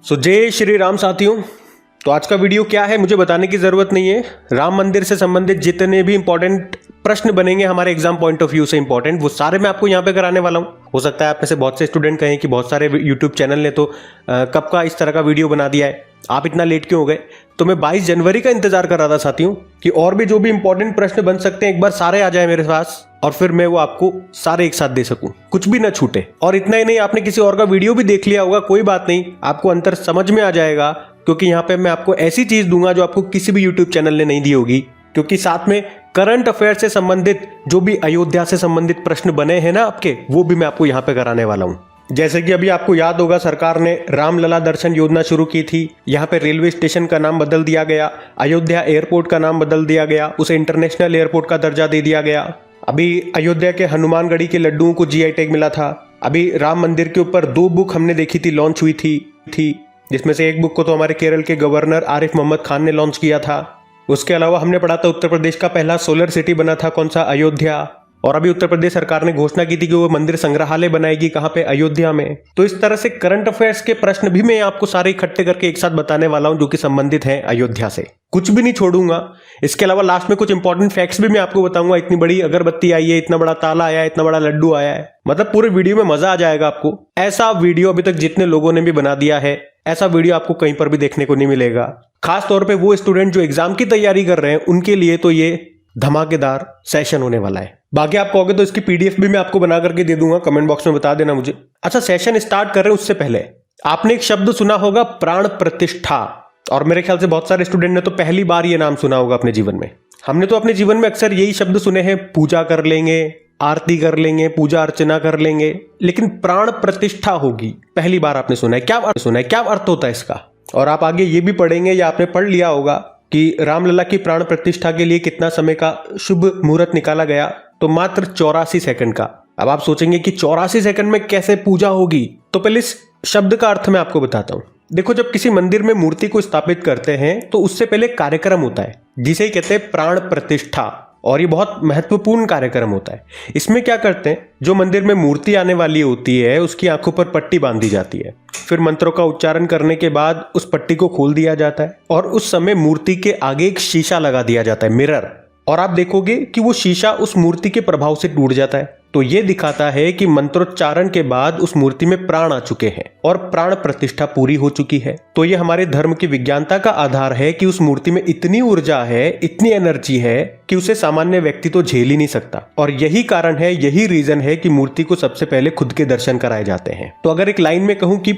जय श्री राम साथियों। तो आज का वीडियो क्या है मुझे बताने की जरूरत नहीं है। राम मंदिर से संबंधित जितने भी इंपॉर्टेंट प्रश्न बनेंगे हमारे एग्जाम पॉइंट ऑफ व्यू से इंपॉर्टेंट, वो सारे मैं आपको यहाँ पे कराने वाला हूँ। हो सकता है आप में से बहुत से स्टूडेंट कहें कि बहुत सारे यूट्यूब चैनल ने तो कब का इस तरह का वीडियो बना दिया है, आप इतना लेट क्यों हो गए। तो मैं 22 जनवरी का इंतजार कर रहा था साथियों कि और भी जो भी इंपॉर्टेंट प्रश्न बन सकते हैं एक बार सारे आ जाए मेरे पास और फिर मैं वो आपको सारे एक साथ दे सकूं, कुछ भी ना छूटे। और इतना ही नहीं, आपने किसी और का वीडियो भी देख लिया होगा, कोई बात नहीं, आपको अंतर समझ में आ जाएगा क्योंकि यहाँ पे मैं आपको ऐसी चीज दूंगा जो आपको किसी भी यूट्यूब चैनल ने नहीं दी होगी। क्योंकि साथ में करंट अफेयर से संबंधित जो भी अयोध्या से संबंधित प्रश्न बने हैं ना आपके, वो भी मैं आपको यहाँ पे कराने वाला हूँ। जैसे कि अभी आपको याद होगा, सरकार ने रामलला दर्शन योजना शुरू की थी। यहाँ पे रेलवे स्टेशन का नाम बदल दिया गया, अयोध्या एयरपोर्ट का नाम बदल दिया गया, उसे इंटरनेशनल एयरपोर्ट का दर्जा दे दिया गया। अभी अयोध्या के हनुमानगढ़ी के लड्डुओं को जीआई टैग मिला था। अभी राम मंदिर के ऊपर 2 बुक हमने देखी थी, लॉन्च हुई थी जिसमें से एक बुक को तो हमारे केरल के गवर्नर आरिफ मोहम्मद खान ने लॉन्च किया था। उसके अलावा हमने पढ़ा था उत्तर प्रदेश का पहला सोलर सिटी बना था कौन सा, अयोध्या। और अभी उत्तर प्रदेश सरकार ने घोषणा की थी कि वो मंदिर संग्रहालय बनाएगी, कहां पे, अयोध्या में। तो इस तरह से करंट अफेयर्स के प्रश्न भी मैं आपको सारे इकट्ठे करके एक साथ बताने वाला हूं जो कि संबंधित हैं अयोध्या से, कुछ भी नहीं छोड़ूंगा। इसके अलावा लास्ट में कुछ इंपॉर्टेंट फैक्ट्स भी मैं आपको बताऊंगा। इतनी बड़ी अगरबत्ती आई है, इतना बड़ा ताला आया है, इतना बड़ा लड्डू आया है, मतलब पूरे वीडियो में मजा आ जाएगा आपको। ऐसा वीडियो अभी तक जितने लोगों ने भी बना दिया है, ऐसा वीडियो आपको कहीं पर भी देखने को नहीं मिलेगा। खास तौर पे वो स्टूडेंट जो एग्जाम की तैयारी कर रहे हैं उनके लिए तो ये धमाकेदार सेशन होने वाला है। बाकी आप कहोगे तो इसकी पीडीएफ भी मैं आपको बना करके दे दूंगा, कमेंट बॉक्स में बता देना मुझे। अच्छा, सेशन स्टार्ट कर रहे हैं उससे पहले आपने एक शब्द सुना होगा, प्राण प्रतिष्ठा। और मेरे ख्याल से बहुत सारे स्टूडेंट ने तो पहली बार ये नाम सुना होगा अपने जीवन में। हमने तो अपने जीवन में अक्सर यही शब्द सुने हैं, पूजा कर लेंगे, आरती कर लेंगे, पूजा अर्चना कर लेंगे, लेकिन प्राण प्रतिष्ठा होगी पहली बार आपने सुना है। क्या अर्थ होता है इसका। और आप आगे ये भी पढ़ेंगे या आपने पढ़ लिया होगा कि रामलला की प्राण प्रतिष्ठा के लिए कितना समय का शुभ मुहूर्त निकाला गया, तो मात्र 84 सेकंड का। अब आप सोचेंगे कि 84 सेकंड में कैसे पूजा होगी, तो पहले इस शब्द का अर्थ मैं आपको बताता हूं। देखो, जब किसी मंदिर में मूर्ति को स्थापित करते हैं तो उससे पहले कार्यक्रम होता है जिसे कहते हैं प्राण प्रतिष्ठा, और ये बहुत महत्वपूर्ण कार्यक्रम होता है। इसमें क्या करते हैं, जो मंदिर में मूर्ति आने वाली होती है उसकी आंखों पर पट्टी बांधी जाती है, फिर मंत्रों का उच्चारण करने के बाद उस पट्टी को खोल दिया जाता है और उस समय मूर्ति के आगे एक शीशा लगा दिया जाता है, मिरर। और आप देखोगे कि वो शीशा उस मूर्ति के प्रभाव से टूट जाता है। तो ये दिखाता है कि मंत्रोच्चारण के बाद उस मूर्ति में प्राण आ चुके हैं और प्राण प्रतिष्ठा पूरी हो चुकी है। तो ये हमारे धर्म की विज्ञानता का आधार है कि उस मूर्ति में इतनी ऊर्जा है, इतनी एनर्जी है कि उसे सामान्य व्यक्ति तो झेल ही नहीं सकता। और यही कारण है, यही रीजन है कि मूर्ति को सबसे पहले खुद के दर्शन कराए जाते हैं। तो अगर एक लाइन में कहूं कि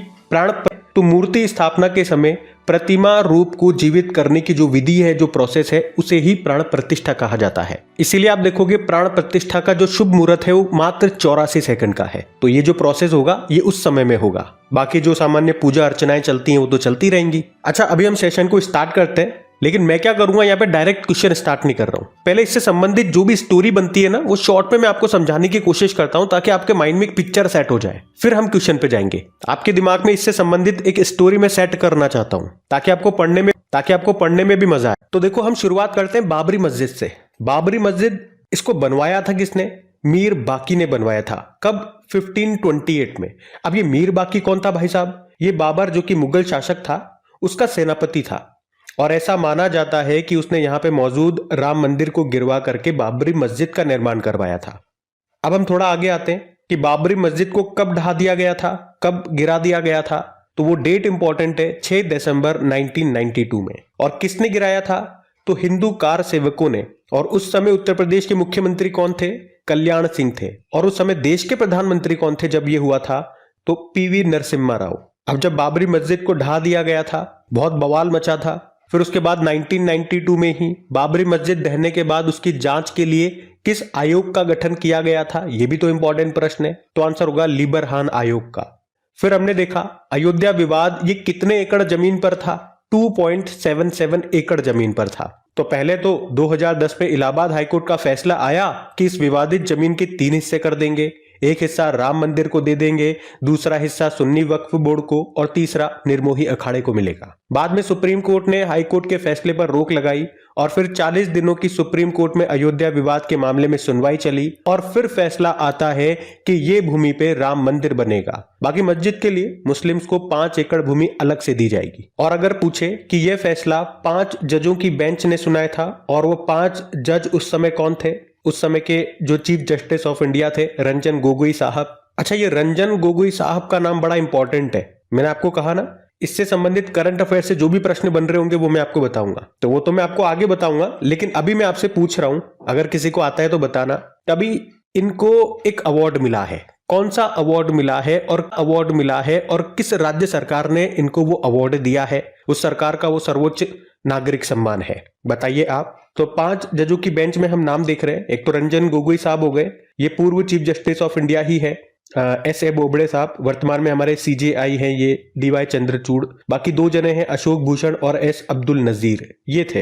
तो मूर्ति स्थापना के समय प्रतिमा रूप को जीवित करने की जो विधि है, जो प्रोसेस है, उसे ही प्राण प्रतिष्ठा कहा जाता है। इसीलिए आप देखोगे प्राण प्रतिष्ठा का जो शुभ मुहूर्त है वो मात्र 84 सेकंड का है। तो ये जो प्रोसेस होगा ये उस समय में होगा। बाकी जो सामान्य पूजा अर्चनाएं चलती हैं वो तो चलती रहेंगी। अच्छा, अभी हम सेशन को स्टार्ट करते हैं, लेकिन मैं क्या करूंगा, यहाँ पे डायरेक्ट क्वेश्चन स्टार्ट नहीं कर रहा हूं। पहले इससे संबंधित जो भी स्टोरी बनती है ना, वो शॉर्ट में मैं आपको समझाने की कोशिश करता हूं ताकि आपके माइंड में एक पिक्चर सेट हो जाए, फिर हम क्वेश्चन पे जाएंगे। आपके दिमाग में इससे संबंधित एक स्टोरी में सेट करना चाहता हूं ताकि आपको पढ़ने में भी मजा आए। तो देखो, हम शुरुआत करते हैं बाबरी मस्जिद से। बाबरी मस्जिद, इसको बनवाया था किसने? मीर बाकी ने बनवाया था। कब? 1528 में। अब ये मीर बाकी कौन था भाई साहब? ये बाबर जो कि मुगल शासक था उसका सेनापति था, और ऐसा माना जाता है कि उसने यहां पे मौजूद राम मंदिर को गिरवा करके बाबरी मस्जिद का निर्माण करवाया था। अब हम थोड़ा आगे आते हैं कि बाबरी मस्जिद को कब ढा दिया गया था, कब गिरा दिया गया था। तो वो डेट इंपॉर्टेंट है, 6 दिसंबर 1992 में। और किसने गिराया था? तो हिंदू कार सेवकों ने। और उस समय उत्तर प्रदेश के मुख्यमंत्री कौन थे? कल्याण सिंह थे। और उस समय देश के प्रधानमंत्री कौन थे जब ये हुआ था? तो पीवी नरसिम्हा राव। अब जब बाबरी मस्जिद को ढा दिया गया था, बहुत बवाल मचा था। फिर उसके बाद 1992 में ही बाबरी मस्जिद ढहने के बाद उसकी जांच के लिए किस आयोग का गठन किया गया था, यह भी तो इंपॉर्टेंट प्रश्न है। तो आंसर होगा लिबरहान आयोग का। फिर हमने देखा अयोध्या विवाद, ये कितने एकड़ जमीन पर था? 2.77 एकड़ जमीन पर था। तो पहले तो 2010 में इलाहाबाद हाईकोर्ट का फैसला आया कि इस विवादित जमीन के 3 हिस्से कर देंगे, एक हिस्सा राम मंदिर को दे देंगे, दूसरा हिस्सा सुन्नी वक्फ बोर्ड को और तीसरा निर्मोही अखाड़े को मिलेगा। बाद में सुप्रीम कोर्ट ने हाई कोर्ट के फैसले पर रोक लगाई और फिर 40 दिनों की सुप्रीम कोर्ट में अयोध्या विवाद के मामले में सुनवाई चली और फिर फैसला आता है कि ये भूमि पे राम मंदिर बनेगा। बाकी मस्जिद के लिए मुस्लिम्स को 5 एकड़ भूमि अलग से दी जाएगी। और अगर पूछे कि यह फैसला 5 जजों की बेंच ने सुनाया था और वो 5 जज उस समय कौन थे, उस समय के जो चीफ जस्टिस ऑफ इंडिया थे रंजन गोगोई साहब। अच्छा, ये रंजन गोगोई साहब का नाम बड़ा इंपॉर्टेंट है। मैंने आपको कहा ना, इससे संबंधित करंट अफेयर से जो भी प्रश्न बन रहे होंगे वो मैं आपको बताऊंगा, तो वो तो मैं आपको आगे बताऊंगा, लेकिन अभी मैं आपसे पूछ रहा हूं, अगर किसी को आता है तो बताना। अभी इनको एक अवार्ड मिला है, कौन सा अवार्ड मिला है और किस राज्य सरकार ने इनको वो अवार्ड दिया है, उस सरकार का वो सर्वोच्च नागरिक सम्मान है, बताइए आप। तो 5 जजों की बेंच में हम नाम देख रहे हैं। एक तो रंजन गोगोई साहब हो गए, ये पूर्व चीफ जस्टिस ऑफ इंडिया ही है। एस ए बोबड़े साहब वर्तमान में हमारे CJI हैं, ये DY चंद्रचूड़। बाकी 2 जने हैं, अशोक भूषण और S अब्दुल नजीर, ये थे।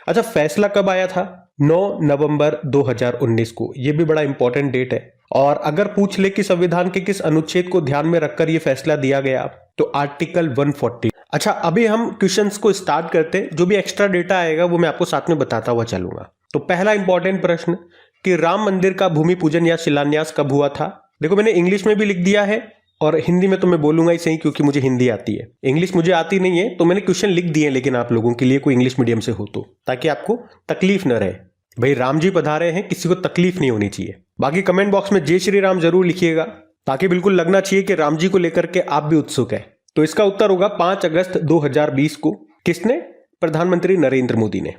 अच्छा, फैसला कब आया था? 9 नवंबर 2019 को। ये भी बड़ा इंपॉर्टेंट डेट है। और अगर पूछ ले कि संविधान के किस अनुच्छेद को ध्यान में रखकर यह फैसला दिया गया, तो आर्टिकल 140। अच्छा, अभी हम क्वेश्चंस को स्टार्ट करते, जो भी एक्स्ट्रा डेटा आएगा वो मैं आपको साथ में बताता हुआ चलूंगा। तो पहला इंपॉर्टेंट प्रश्न कि राम मंदिर का भूमि पूजन या शिलान्यास कब हुआ था? देखो, मैंने इंग्लिश में भी लिख दिया है और हिंदी में तो मैं बोलूंगा ही सही, क्योंकि मुझे हिंदी आती है, इंग्लिश मुझे आती नहीं है, तो मैंने क्वेश्चन लिख दिए, लेकिन आप लोगों के लिए कोई इंग्लिश मीडियम से हो तो, ताकि आपको तकलीफ न रहे। भाई, राम जी पधारे हैं, किसी को तकलीफ नहीं होनी चाहिए। बाकी कमेंट बॉक्स में जय श्री राम जरूर लिखिएगा, ताकि बिल्कुल लगना चाहिए कि राम जी को लेकर के आप भी उत्सुक है। तो इसका उत्तर होगा 5 अगस्त 2020 को। किसने? प्रधानमंत्री नरेंद्र मोदी ने।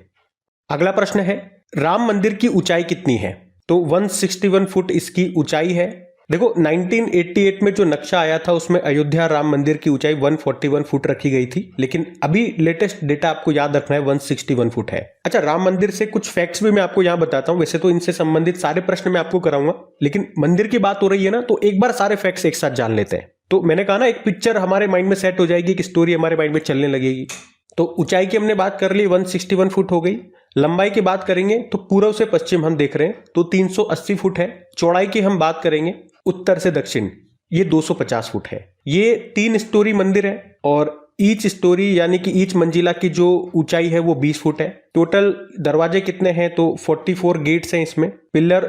अगला प्रश्न है, राम मंदिर की ऊंचाई कितनी है? तो 161 फुट इसकी ऊंचाई है। देखो, 1988 में जो नक्शा आया था उसमें अयोध्या राम मंदिर की ऊंचाई 141 फुट रखी गई थी, लेकिन अभी लेटेस्ट डेटा आपको याद रखना है 161 फुट है। अच्छा, राम मंदिर से कुछ फैक्ट्स भी मैं आपको यहां बताता हूं। वैसे तो इनसे संबंधित सारे प्रश्न मैं आपको कराऊंगा, लेकिन मंदिर की बात हो रही है ना, तो एक बार सारे फैक्ट्स एक साथ जान लेते हैं। तो मैंने कहा ना, एक पिक्चर हमारे माइंड में सेट हो जाएगी, एक स्टोरी हमारे माइंड में चलने लगेगी। तो ऊंचाई की हमने बात कर ली, 161 फुट हो गई। लंबाई की बात करेंगे तो पूर्व से पश्चिम हम देख रहे हैं तो 380 फुट है। चौड़ाई की हम बात करेंगे उत्तर से दक्षिण, ये 250 फुट है। ये 3 स्टोरी मंदिर है और ईच स्टोरी यानी कि ईच मंजिला की जो ऊंचाई है वो 20 फुट है। टोटल दरवाजे कितने हैं? तो 44 गेट्स हैं इसमें। पिलर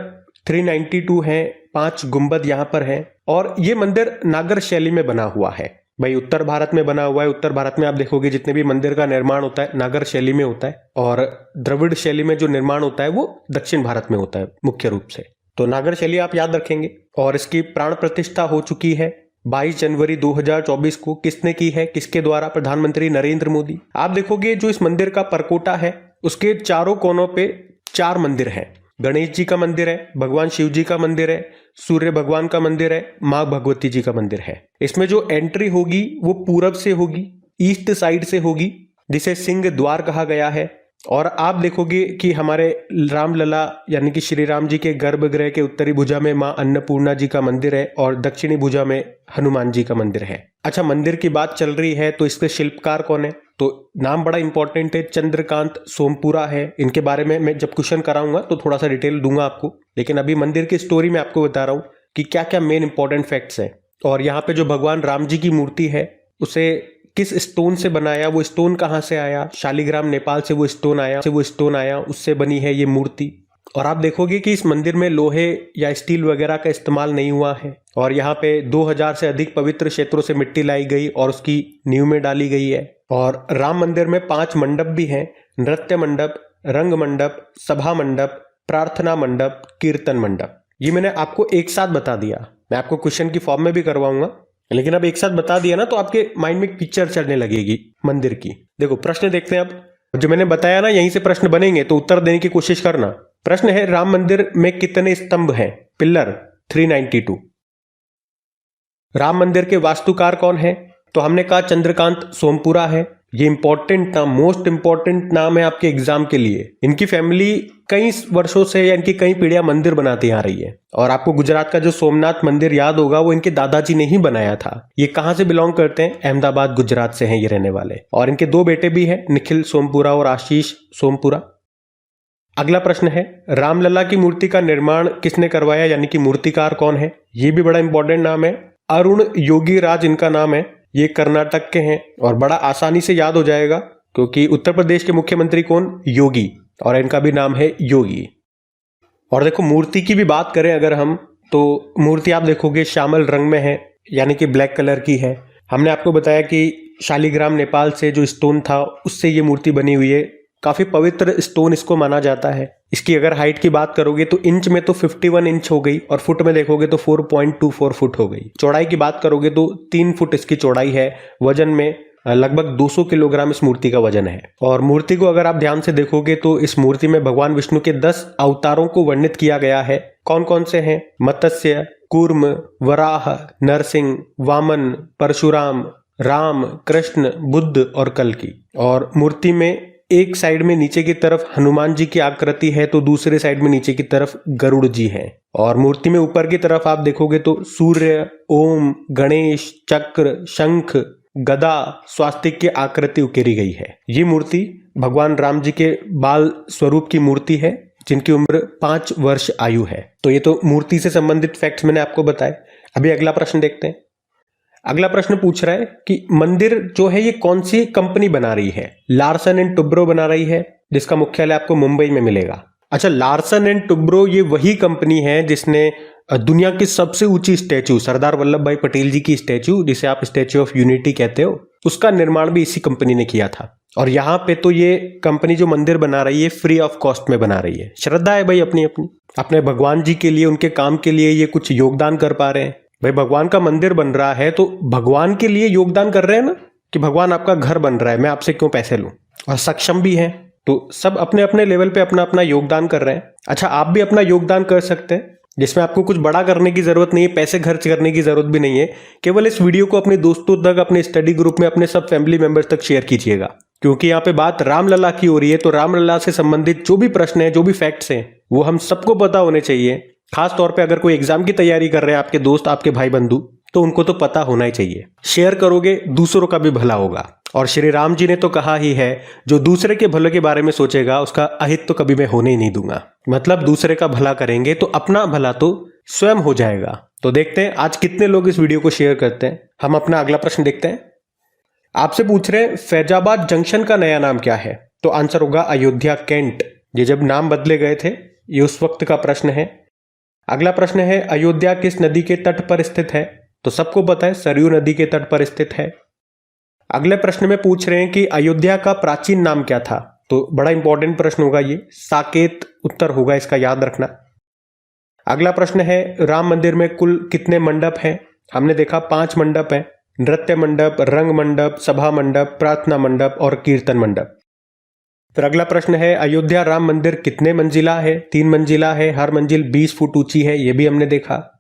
392 हैं, 5 गुंबद यहां पर हैं। और ये मंदिर नागर शैली में बना हुआ है। भाई, उत्तर भारत में बना हुआ है। उत्तर भारत में आप देखोगे जितने भी मंदिर का निर्माण होता है नागर शैली में होता है, और द्रविड़ शैली में जो निर्माण होता है वो दक्षिण भारत में होता है मुख्य रूप से। तो नागर शैली आप याद रखेंगे। और इसकी प्राण प्रतिष्ठा हो चुकी है 22 जनवरी 2024 को। किसने की है? किसके द्वारा? प्रधानमंत्री नरेंद्र मोदी। आप देखोगे जो इस मंदिर का परकोटा है उसके चारों कोनों पे 4 मंदिर हैं। गणेश जी का मंदिर है, भगवान शिव जी का मंदिर है, सूर्य भगवान का मंदिर है, मां भगवती जी का मंदिर है। इसमें जो एंट्री होगी वो पूरब से होगी, ईस्ट साइड से होगी, जिसे सिंह द्वार कहा गया है। और आप देखोगे कि हमारे रामलला यानी कि श्री राम जी के गर्भगृह के उत्तरी भुजा में मां अन्नपूर्णा जी का मंदिर है और दक्षिणी भुजा में हनुमान जी का मंदिर है। अच्छा, मंदिर की बात चल रही है तो इसके शिल्पकार कौन है? तो नाम बड़ा इंपॉर्टेंट है, चंद्रकांत सोमपुरा है। इनके बारे में मैं जब क्वेश्चन कराऊंगा तो थोड़ा सा डिटेल दूंगा आपको, लेकिन अभी मंदिर की स्टोरी में आपको बता रहा हूं कि क्या क्या मेन इंपॉर्टेंट फैक्ट्स हैं। और यहाँ पे जो भगवान राम जी की मूर्ति है उसे किस स्टोन से बनाया, वो स्टोन कहाँ से आया? शालिग्राम नेपाल से वो स्टोन आया, उससे बनी है ये मूर्ति। और आप देखोगे कि इस मंदिर में लोहे या स्टील वगैरह का इस्तेमाल नहीं हुआ है। और यहाँ पे 2000 से अधिक पवित्र क्षेत्रों से मिट्टी लाई गई और उसकी नींव में डाली गई है। और राम मंदिर में 5 मंडप भी हैं, नृत्य मंडप, रंग मंडप, सभा मंडप, प्रार्थना मंडप, कीर्तन मंडप। ये मैंने आपको एक साथ बता दिया, मैं आपको क्वेश्चन की फॉर्म में भी करवाऊंगा, लेकिन अब एक साथ बता दिया ना तो आपके माइंड में पिक्चर चलने लगेगी मंदिर की। देखो, प्रश्न देखते हैं अब। जो मैंने बताया ना, यहीं से प्रश्न बनेंगे तो उत्तर देने की कोशिश करना। प्रश्न है, राम मंदिर में कितने स्तंभ हैं? पिलर 392। राम मंदिर के वास्तुकार कौन है? तो हमने कहा चंद्रकांत सोमपुरा है। ये इंपॉर्टेंट नाम, मोस्ट इंपॉर्टेंट नाम है आपके एग्जाम के लिए। इनकी फैमिली कई वर्षों से या इनकी कई पीढ़ियां मंदिर बनाती आ रही है। और आपको गुजरात का जो सोमनाथ मंदिर याद होगा, वो इनके दादाजी ने ही बनाया था। ये कहां से बिलोंग करते हैं? अहमदाबाद गुजरात से हैं ये रहने वाले। और इनके 2 बेटे भी हैं, निखिल सोमपुरा और आशीष सोमपुरा। अगला प्रश्न है, रामलला की मूर्ति का निर्माण किसने करवाया, यानी कि मूर्तिकार कौन है। ये भी बड़ा इंपॉर्टेंट नाम है, अरुण योगी राज इनका नाम है। ये कर्नाटक के हैं और बड़ा आसानी से याद हो जाएगा क्योंकि उत्तर प्रदेश के मुख्यमंत्री कौन, योगी, और इनका भी नाम है योगी। और देखो मूर्ति की भी बात करें अगर हम, तो मूर्ति आप देखोगे श्यामल रंग में है, यानी कि ब्लैक कलर की है। हमने आपको बताया कि शालिग्राम नेपाल से जो स्टोन था उससे ये मूर्ति बनी हुई है। काफी पवित्र स्टोन इसको माना जाता है। इसकी अगर हाइट की बात करोगे तो इंच में तो 51 इंच हो गई और फुट में देखोगे तो 4.24 फुट हो गई। चौड़ाई की बात करोगे तो 3 फुट इसकी चौड़ाई है। वजन में लगभग 200 किलोग्राम इस मूर्ति का वजन है। और मूर्ति को अगर आप ध्यान से देखोगे तो इस मूर्ति में भगवान विष्णु के 10 अवतारों को वर्णित किया गया है। कौन कौन से हैं, मत्स्य, कूर्म, वराह, नरसिंह, वामन, परशुराम, राम, कृष्ण, बुद्ध और कल्कि। और मूर्ति में एक साइड में नीचे की तरफ हनुमान जी की आकृति है तो दूसरे साइड में नीचे की तरफ गरुड़ जी हैं। और मूर्ति में ऊपर की तरफ आप देखोगे तो सूर्य, ओम, गणेश, चक्र, शंख, गदा, स्वास्तिक की आकृति उकेरी गई है। ये मूर्ति भगवान राम जी के बाल स्वरूप की मूर्ति है जिनकी उम्र 5 वर्ष आयु है। तो ये तो मूर्ति से संबंधित फैक्ट्स मैंने आपको बताए। अभी अगला प्रश्न देखते हैं। अगला प्रश्न पूछ रहा है कि मंदिर जो है ये कौन सी कंपनी बना रही है। लार्सन एंड टुब्रो बना रही है जिसका मुख्यालय आपको मुंबई में मिलेगा। अच्छा, लार्सन एंड टुब्रो ये वही कंपनी है जिसने दुनिया की सबसे ऊंची स्टैचू सरदार वल्लभ भाई पटेल जी की स्टैचू, जिसे आप स्टैचू ऑफ यूनिटी कहते हो, उसका निर्माण भी इसी कंपनी ने किया था। और यहाँ पे तो ये कंपनी जो मंदिर बना रही है फ्री ऑफ कॉस्ट में बना रही है। श्रद्धा है भाई अपनी अपनी, अपने भगवान जी के लिए, उनके काम के लिए ये कुछ योगदान कर पा रहे हैं। भाई भगवान का मंदिर बन रहा है तो भगवान के लिए योगदान कर रहे हैं ना, कि भगवान आपका घर बन रहा है, मैं आपसे क्यों पैसे लूं। और सक्षम भी हैं तो सब अपने अपने लेवल पे अपना अपना योगदान कर रहे हैं। अच्छा, आप भी अपना योगदान कर सकते हैं जिसमें आपको कुछ बड़ा करने की जरूरत नहीं है, पैसे खर्च करने की जरूरत भी नहीं है। केवल इस वीडियो को अपने दोस्तों तक, अपने स्टडी ग्रुप में, अपने सब फैमिली मेंबर्स तक शेयर कीजिएगा क्योंकि यहाँ पे बात रामलला की हो रही है। तो रामलला से संबंधित जो भी प्रश्न है, जो भी फैक्ट्स हैं, वो हम सबको पता होने चाहिए। खास तौर पे अगर कोई एग्जाम की तैयारी कर रहे हैं आपके दोस्त, आपके भाई बंधु, तो उनको तो पता होना ही चाहिए। शेयर करोगे दूसरों का भी भला होगा। और श्री राम जी ने तो कहा ही है, जो दूसरे के भले के बारे में सोचेगा उसका अहित तो कभी मैं होने ही नहीं दूंगा। मतलब दूसरे का भला करेंगे तो अपना भला तो स्वयं हो जाएगा। तो देखते हैं आज कितने लोग इस वीडियो को शेयर करते हैं। हम अपना अगला प्रश्न देखते हैं। आपसे पूछ रहे हैं फैजाबाद जंक्शन का नया नाम क्या है। तो आंसर होगा अयोध्या कैंट। ये जब नाम बदले गए थे, ये उस वक्त का प्रश्न है। अगला प्रश्न है, अयोध्या किस नदी के तट पर स्थित है। तो सबको पता है सरयू नदी के तट पर स्थित है। अगले प्रश्न में पूछ रहे हैं कि अयोध्या का प्राचीन नाम क्या था। तो बड़ा इंपॉर्टेंट प्रश्न होगा ये, साकेत उत्तर होगा इसका, याद रखना। अगला प्रश्न है, राम मंदिर में कुल कितने मंडप हैं। हमने देखा 5 मंडप हैं, नृत्य मंडप, रंग मंडप, सभा मंडप, प्रार्थना मंडप और कीर्तन मंडप। फिर अगला प्रश्न है, अयोध्या राम मंदिर कितने मंजिला है। 3 मंजिला है, हर मंजिल 20 फुट ऊंची है, यह भी हमने देखा।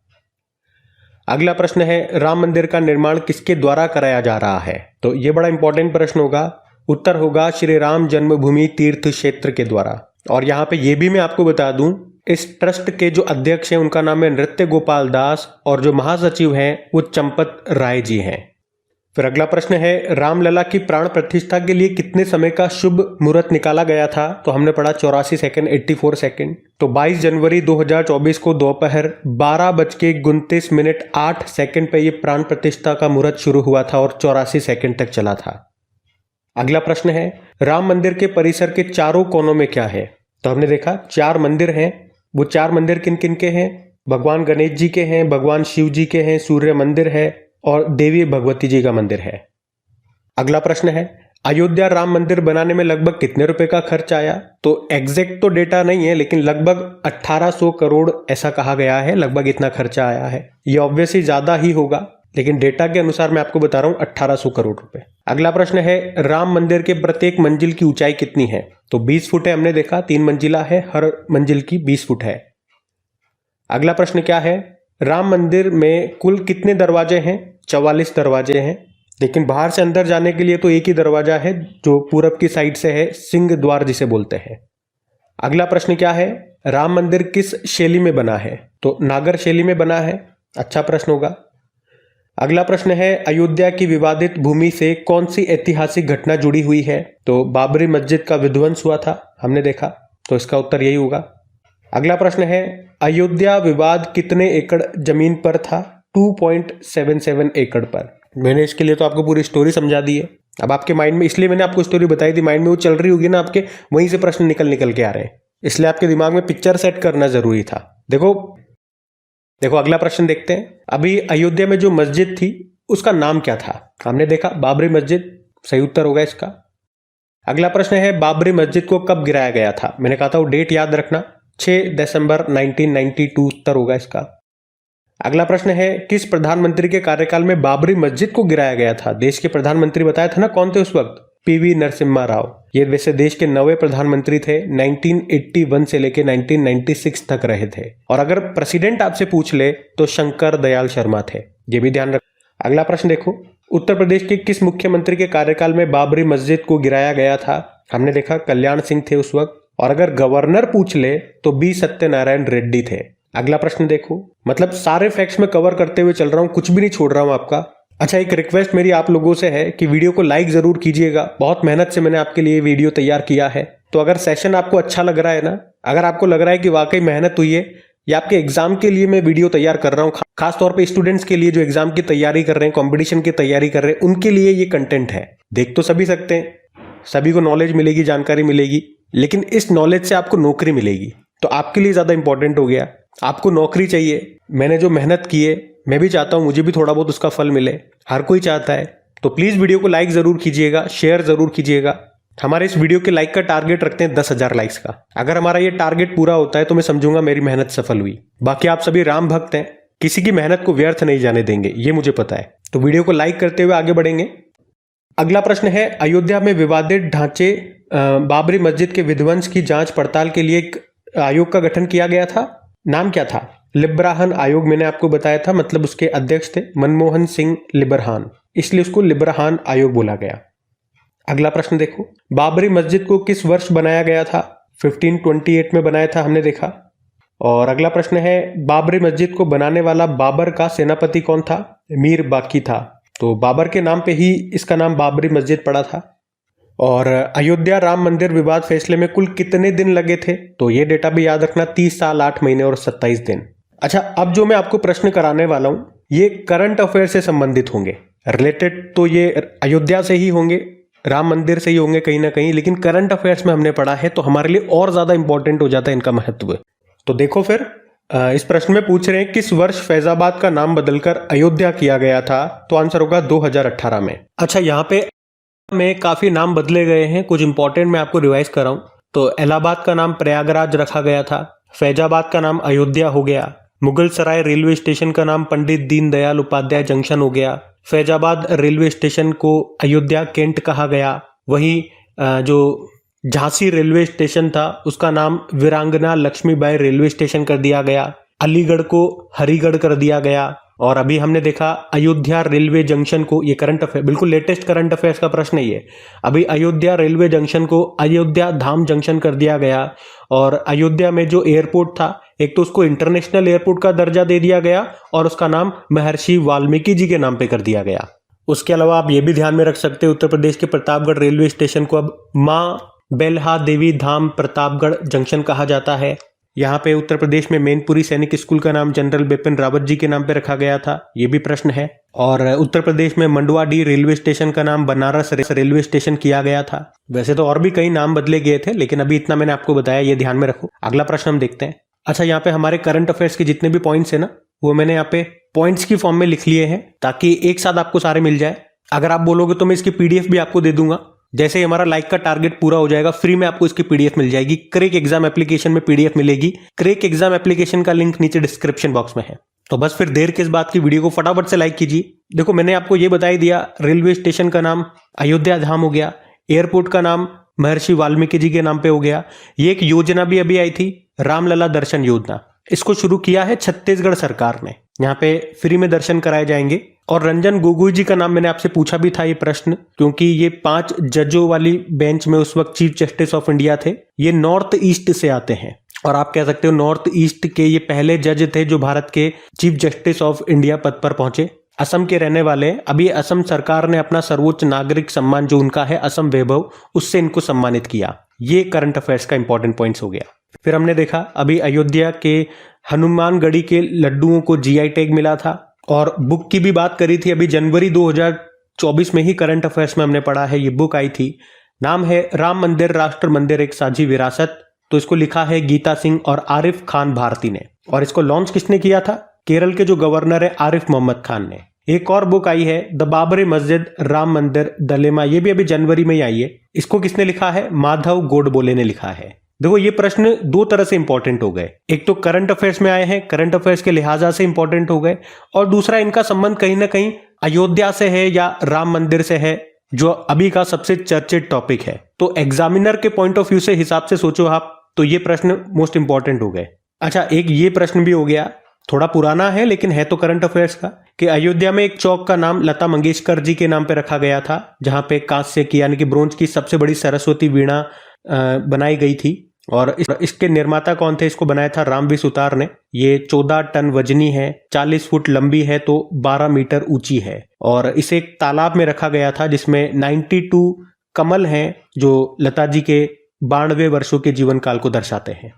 अगला प्रश्न है, राम मंदिर का निर्माण किसके द्वारा कराया जा रहा है। तो यह बड़ा इंपॉर्टेंट प्रश्न होगा। उत्तर होगा श्री राम जन्मभूमि तीर्थ क्षेत्र के द्वारा। और यहाँ पे ये भी मैं आपको बता दूं, इस ट्रस्ट के जो अध्यक्ष हैं उनका नाम है नृत्य गोपाल दास और जो महासचिव हैं वो चंपत राय जी हैं। फिर अगला प्रश्न है, रामलला की प्राण प्रतिष्ठा के लिए कितने समय का शुभ मुहूर्त निकाला गया था। तो हमने पढ़ा 84 सेकंड, 84 सेकंड। तो 22 जनवरी 2024 को दोपहर 12:29:08 पे ये प्राण प्रतिष्ठा का मुहूर्त शुरू हुआ था और 84 सेकंड तक चला था। अगला प्रश्न है, राम मंदिर के परिसर के चारों कोनों में क्या है। तो हमने देखा 4 मंदिर हैं। वो 4 मंदिर किन किन के हैं। भगवान गणेश जी के हैं, भगवान शिव जी के हैं, सूर्य मंदिर है और देवी भगवती जी का मंदिर है। अगला प्रश्न है, अयोध्या राम मंदिर बनाने में लगभग कितने रुपए का खर्च आया। तो एग्जैक्ट तो डेटा नहीं है लेकिन लगभग 1800 करोड़ ऐसा कहा गया है, लगभग इतना खर्चा आया है। ये ऑब्वियसली ज्यादा ही होगा लेकिन डेटा के अनुसार मैं आपको बता रहा हूं 1800 करोड़ रुपए। अगला प्रश्न है, राम मंदिर के प्रत्येक मंजिल की ऊंचाई कितनी है। तो 20 फुट है, हमने देखा 3 मंजिला है, हर मंजिल की 20 फुट है। अगला प्रश्न क्या है, राम मंदिर में कुल कितने दरवाजे हैं। 44 दरवाजे हैं, लेकिन बाहर से अंदर जाने के लिए तो एक ही दरवाजा है जो पूरब की साइड से है, सिंह द्वार जिसे बोलते हैं। अगला प्रश्न क्या है, राम मंदिर किस शैली में बना है। तो नागर शैली में बना है, अच्छा प्रश्न होगा। अगला प्रश्न है, अयोध्या की विवादित भूमि से कौन सी ऐतिहासिक घटना जुड़ी हुई है। तो बाबरी मस्जिद का विध्वंस हुआ था, हमने देखा। तो इसका उत्तर यही होगा। अगला प्रश्न है, अयोध्या विवाद कितने एकड़ जमीन पर था? 2.77 एकड़ पर। मैंने इसके लिए तो आपको पूरी स्टोरी समझा दी है। अब आपके माइंड में, इसलिए मैंने आपको स्टोरी बताई थी, माइंड में वो चल रही होगी ना आपके, वहीं से प्रश्न निकल के आ रहे हैं, इसलिए आपके दिमाग में पिक्चर सेट करना जरूरी था। देखो अगला प्रश्न देखते हैं। अभी अयोध्या में जो मस्जिद थी उसका नाम क्या था? हमने देखा बाबरी मस्जिद, सही उत्तर होगा इसका। अगला प्रश्न है, बाबरी मस्जिद को कब गिराया गया था? मैंने कहा था वो डेट याद रखना, 6 दिसंबर 1992 उत्तर होगा इसका। अगला प्रश्न है, किस प्रधानमंत्री के कार्यकाल में बाबरी मस्जिद को गिराया गया था? देश के प्रधानमंत्री बताया था ना कौन थे उस वक्त? पीवी नरसिम्हा राव। ये वैसे देश के 9वें प्रधानमंत्री थे, 1981 से लेके 1996 तक रहे थे। और अगर प्रेसिडेंट आपसे पूछ ले तो शंकर दयाल शर्मा थे, ये भी ध्यान रख। अगला प्रश्न देखो, उत्तर प्रदेश के किस मुख्यमंत्री के कार्यकाल में बाबरी मस्जिद को गिराया गया था? हमने देखा कल्याण सिंह थे उस वक्त। और अगर गवर्नर पूछ ले तो बी सत्यनारायण रेड्डी थे। अगला प्रश्न देखो, मतलब सारे फैक्ट्स में कवर करते हुए चल रहा हूं, कुछ भी नहीं छोड़ रहा हूं आपका। अच्छा, एक रिक्वेस्ट मेरी आप लोगों से है कि वीडियो को लाइक जरूर कीजिएगा। बहुत मेहनत से मैंने आपके लिए वीडियो तैयार किया है, तो अगर सेशन आपको अच्छा लग रहा है ना, अगर आपको लग रहा है कि वाकई मेहनत हुई है, या आपके एग्जाम के लिए मैं वीडियो तैयार कर रहा हूँ, खासतौर पे स्टूडेंट्स के लिए जो एग्जाम की तैयारी कर रहे हैं, कॉम्पिटिशन की तैयारी कर रहे हैं, उनके लिए ये कंटेंट है। देख तो सभी सकते हैं, सभी को नॉलेज मिलेगी, जानकारी मिलेगी, लेकिन इस नॉलेज से आपको नौकरी मिलेगी, तो आपके लिए ज्यादा इंपॉर्टेंट हो गया। आपको नौकरी चाहिए, मैंने जो मेहनत की है, मैं भी चाहता हूं मुझे भी थोड़ा बहुत उसका फल मिले, हर कोई चाहता है। तो प्लीज वीडियो को लाइक जरूर कीजिएगा, शेयर जरूर कीजिएगा। हमारे इस वीडियो के लाइक का टारगेट रखते हैं 10,000 लाइक्स का। अगर हमारा ये टारगेट पूरा होता है तो मैं समझूंगा मेरी मेहनत सफल हुई। बाकी आप सभी राम भक्त हैं, किसी की मेहनत को व्यर्थ नहीं जाने देंगे, ये मुझे पता है। तो वीडियो को लाइक करते हुए आगे बढ़ेंगे। अगला प्रश्न है, अयोध्या में विवादित ढांचे बाबरी मस्जिद के विध्वंस की जांच पड़ताल के लिए एक आयोग का गठन किया गया था। नाम क्या था? लिब्राहन आयोग मैंने आपको बताया था, मतलब उसके अध्यक्ष थे मनमोहन सिंह लिब्राहन, इसलिए उसको लिब्राहन आयोग बोला गया। अगला प्रश्न देखो, बाबरी मस्जिद को किस वर्ष बनाया गया था? 1528 में बनाया था, हमने देखा। और अगला प्रश्न है, बाबरी मस्जिद को बनाने वाला बाबर का सेनापति कौन था? मीर बाकी था। तो बाबर के नाम पे ही इसका नाम बाबरी मस्जिद पड़ा था। और अयोध्या राम मंदिर विवाद फैसले में कुल कितने दिन लगे थे? तो ये डेटा भी याद रखना, 30 साल 8 महीने और 27 दिन। अच्छा, अब जो मैं आपको प्रश्न कराने वाला हूं ये करंट अफेयर से संबंधित होंगे, रिलेटेड तो ये अयोध्या से ही होंगे, राम मंदिर से ही होंगे कहीं ना कहीं, लेकिन करंट अफेयर्स में हमने पढ़ा है तो हमारे लिए और ज्यादा इंपॉर्टेंट हो जाता है इनका महत्व। तो देखो फिर, इस प्रश्न में पूछ रहे हैं किस वर्ष फैजाबाद का नाम बदलकर अयोध्या किया गया था? तो आंसर होगा 2018 में। अच्छा, यहाँ पे में काफी नाम बदले गए हैं, कुछ इंपॉर्टेंट मैं आपको रिवाइज कर रहा हूं। तो इलाहाबाद का नाम प्रयागराज रखा गया था, फैजाबाद का नाम अयोध्या हो गया, मुगल सराय रेलवे स्टेशन का नाम पंडित दीनदयाल उपाध्याय जंक्शन हो गया, फैजाबाद रेलवे स्टेशन को अयोध्या कैंट कहा गया, वहीं जो झांसी रेलवे स्टेशन था उसका नाम वीरांगना लक्ष्मीबाई रेलवे स्टेशन कर दिया गया, अलीगढ़ को हरिगढ़ कर दिया गया, और अभी हमने देखा अयोध्या रेलवे जंक्शन को, ये करंट अफेयर बिल्कुल लेटेस्ट करंट अफेयर्स का प्रश्न है ये, अभी अयोध्या रेलवे जंक्शन को अयोध्या धाम जंक्शन कर दिया गया। और अयोध्या में जो एयरपोर्ट था, एक तो उसको इंटरनेशनल एयरपोर्ट का दर्जा दे दिया गया और उसका नाम महर्षि वाल्मीकि जी के नाम पे कर दिया गया। उसके अलावा आप ये भी ध्यान में रख सकते हैं, उत्तर प्रदेश के प्रतापगढ़ रेलवे स्टेशन को अब माँ बेल्हा देवी धाम प्रतापगढ़ जंक्शन कहा जाता है। यहाँ पे उत्तर प्रदेश में मैनपुरी सैनिक स्कूल का नाम जनरल बिपिन रावत जी के नाम पे रखा गया था, ये भी प्रश्न है। और उत्तर प्रदेश में मंडुआडीह रेलवे स्टेशन का नाम बनारस रेलवे स्टेशन किया गया था। वैसे तो और भी कई नाम बदले गए थे, लेकिन अभी इतना मैंने आपको बताया, ये ध्यान में रखो। अगला प्रश्न हम देखते हैं। अच्छा, यहाँ पे हमारे करंट अफेयर्स के जितने भी पॉइंट्स है ना, वो मैंने यहाँ पे पॉइंट्स की फॉर्म में लिख लिए हैं ताकि एक साथ आपको सारे मिल जाए। अगर आप बोलोगे तो मैं इसकी पीडीएफ भी आपको दे दूंगा। जैसे ही हमारा लाइक का टारगेट पूरा हो जाएगा, फ्री में आपको इसकी पीडीएफ मिल जाएगी। क्रैक एग्जाम एप्लीकेशन में पीडीएफ मिलेगी। क्रैक एग्जाम एप्लीकेशन का लिंक नीचे डिस्क्रिप्शन बॉक्स में है। तो बस फिर देर किस बात की, वीडियो को फटाफट से लाइक कीजिए। देखो, मैंने आपको ये बता ही दिया, रेलवे स्टेशन का नाम अयोध्या धाम हो गया, एयरपोर्ट का नाम महर्षि वाल्मीकि जी के नाम पे हो गया। ये एक योजना भी अभी आई थी, रामलला दर्शन योजना, इसको शुरू किया है छत्तीसगढ़ सरकार ने। यहाँ पे फ्री में दर्शन कराए जाएंगे। और रंजन गोगोई जी का नाम मैंने आपसे पूछा भी था ये प्रश्न, क्योंकि ये 5 जजों वाली बेंच में उस वक्त चीफ जस्टिस ऑफ इंडिया थे। ये नॉर्थ ईस्ट से आते हैं, और आप कह सकते हो नॉर्थ ईस्ट के ये पहले जज थे जो भारत के चीफ जस्टिस ऑफ इंडिया पद पर पहुंचे। असम के रहने वाले हैं। अभी असम सरकार ने अपना सर्वोच्च नागरिक सम्मान जो उनका है असम वैभव, उससे इनको सम्मानित किया। ये करंट अफेयर्स का इंपॉर्टेंट पॉइंट्स हो गया। फिर हमने देखा अभी अयोध्या के हनुमानगढ़ी के लड्डुओं को जीआई टैग मिला था। और बुक की भी बात करी थी, अभी जनवरी 2024 में ही करंट अफेयर्स में हमने पढ़ा है, ये बुक आई थी। नाम है राम मंदिर राष्ट्र मंदिर एक साझी विरासत। तो इसको लिखा है गीता सिंह और आरिफ खान भारती ने। और इसको लॉन्च किसने किया था? केरल के जो गवर्नर है आरिफ मोहम्मद खान ने। एक और बुक आई है द बाबरी मस्जिद राम मंदिर दलेमा, ये भी अभी जनवरी में ही आई है। इसको किसने लिखा है? माधव गोडबोले ने लिखा है। देखो ये प्रश्न दो तरह से इंपॉर्टेंट हो गए, एक तो करंट अफेयर्स में आए हैं, करंट अफेयर्स के लिहाजा से इंपॉर्टेंट हो गए, और दूसरा इनका संबंध कहीं ना कहीं अयोध्या से है या राम मंदिर से है, जो अभी का सबसे चर्चित टॉपिक है। तो एग्जामिनर के पॉइंट ऑफ व्यू से हिसाब से सोचो आप, तो ये प्रश्न मोस्ट इंपॉर्टेंट हो गए। अच्छा, एक ये प्रश्न भी हो गया, थोड़ा पुराना है लेकिन है तो करंट अफेयर्स का, कि अयोध्या में एक चौक का नाम लता मंगेशकर जी के नाम पे रखा गया था, जहां पे कांस्य की यानी कि ब्रोंज की सबसे बड़ी सरस्वती वीणा बनाई गई थी। और इसके निर्माता कौन थे? इसको बनाया था रामवी सुतार ने। ये 14 टन वजनी है, 40 फुट लंबी है, तो 12 मीटर ऊंची है। और इसे एक तालाब में रखा गया था जिसमें 92 कमल हैं जो लता जी के 92 वर्षों के जीवन काल को दर्शाते हैं।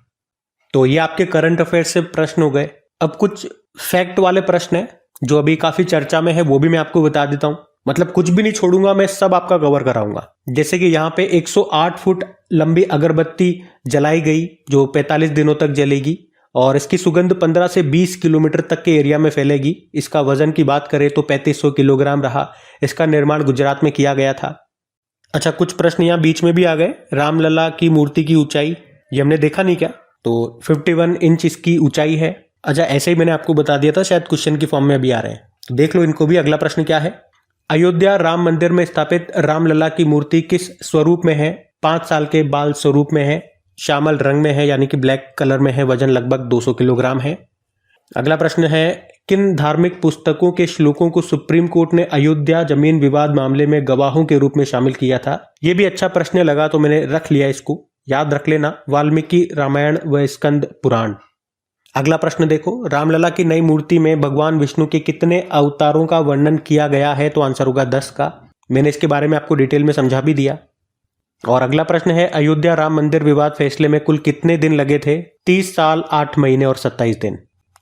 तो ये आपके करंट अफेयर से प्रश्न हो गए। अब कुछ फैक्ट वाले प्रश्न है जो अभी काफी चर्चा में है, वो भी मैं आपको बता देता हूं। मतलब कुछ भी नहीं छोड़ूंगा, मैं सब आपका कवर कराऊंगा। जैसे कि यहाँ पे 108 फुट लंबी अगरबत्ती जलाई गई जो 45 दिनों तक जलेगी, और इसकी सुगंध 15 से 20 किलोमीटर तक के एरिया में फैलेगी। इसका वजन की बात करें तो 3500 किलोग्राम रहा। इसका निर्माण गुजरात में किया गया था। अच्छा, कुछ प्रश्न यहाँ बीच में भी आ गए। रामलला की मूर्ति की ऊंचाई ये हमने देखा नहीं क्या? तो 51 इंच इसकी ऊंचाई है। अच्छा, ऐसे ही मैंने आपको बता दिया था, शायद क्वेश्चन की फॉर्म में अभी आ रहे हैं, तो देख लो इनको भी। अगला प्रश्न क्या है? अयोध्या राम मंदिर में स्थापित रामलला की मूर्ति किस स्वरूप में है? 5 साल के बाल स्वरूप में है, श्यामल रंग में है यानी कि ब्लैक कलर में है, वजन लगभग 200 किलोग्राम है। अगला प्रश्न है किन धार्मिक पुस्तकों के श्लोकों को सुप्रीम कोर्ट ने अयोध्या जमीन विवाद मामले में गवाहों के रूप में शामिल किया था? ये भी अच्छा प्रश्न लगा तो मैंने रख लिया, इसको याद रख लेना, वाल्मीकि रामायण व स्कंद पुराण। अगला प्रश्न देखो, रामलला की नई मूर्ति में भगवान विष्णु के कितने अवतारों का वर्णन किया गया है? तो आंसर होगा 10 का। मैंने इसके बारे में आपको डिटेल में समझा भी दिया। और अगला प्रश्न है अयोध्या राम मंदिर विवाद फैसले में कुल कितने दिन लगे थे? 30 साल 8 महीने और 27 दिन।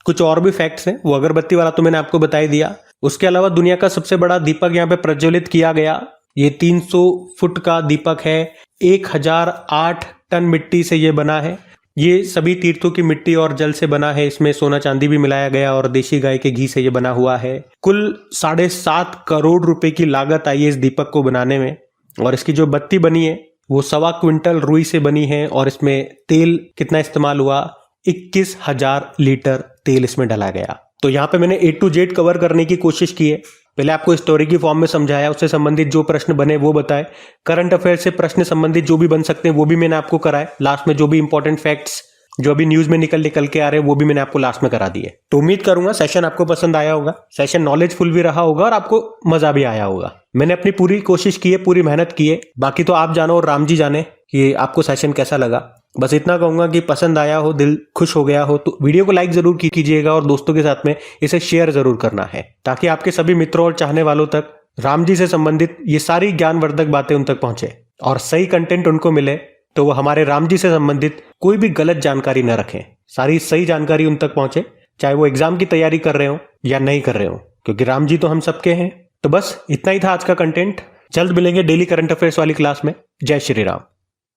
कुछ और भी फैक्ट्स हैं, वो अगरबत्ती वाला तो मैंने आपको बता ही दिया। उसके अलावा दुनिया का सबसे बड़ा दीपक यहाँ पे प्रज्वलित किया गया, ये 300 फुट का दीपक है। 1008 टन मिट्टी से ये बना है। ये सभी तीर्थों की मिट्टी और जल से बना है, इसमें सोना चांदी भी मिलाया गया और देशी गाय के घी से ये बना हुआ है। कुल 7.5 करोड़ रुपए की लागत आई है इस दीपक को बनाने में। और इसकी जो बत्ती बनी है वो 1.25 क्विंटल रुई से बनी है। और इसमें तेल कितना इस्तेमाल हुआ? 21,000 लीटर तेल इसमें डाला गया। तो यहाँ पे मैंने A to Z कवर करने की कोशिश की है। पहले आपको स्टोरी की फॉर्म में समझाया, उससे संबंधित जो प्रश्न बने वो बताए, करंट अफेयर से प्रश्न संबंधित जो भी बन सकते हैं वो भी मैंने आपको कराए। लास्ट में जो भी इंपॉर्टेंट फैक्ट्स जो अभी न्यूज में निकल के आ रहे हैं वो भी मैंने आपको लास्ट में करा दिए। तो उम्मीद करूंगा सेशन आपको पसंद आया होगा, सेशन नॉलेजफुल भी रहा होगा और आपको मजा भी आया होगा। मैंने अपनी पूरी कोशिश की है, पूरी मेहनत की है। बाकी तो आप जानो और राम जी जाने कि आपको सेशन कैसा लगा। बस इतना कहूंगा कि पसंद आया हो, दिल खुश हो गया हो तो वीडियो को लाइक जरूर कीजिएगा और दोस्तों के साथ में इसे शेयर जरूर करना है, ताकि आपके सभी मित्रों और चाहने वालों तक राम जी से संबंधित ये सारी ज्ञानवर्धक बातें उन तक पहुंचे और सही कंटेंट उनको मिले, तो वो हमारे राम जी से संबंधित कोई भी गलत जानकारी न रखें। सारी सही जानकारी उन तक पहुंचे, चाहे वो एग्जाम की तैयारी कर रहे हो या नहीं कर रहे हो, क्योंकि राम जी तो हम सबके हैं। तो बस इतना ही था आज का कंटेंट। जल्द मिलेंगे डेली करंट अफेयर्स वाली क्लास में। जय श्री राम।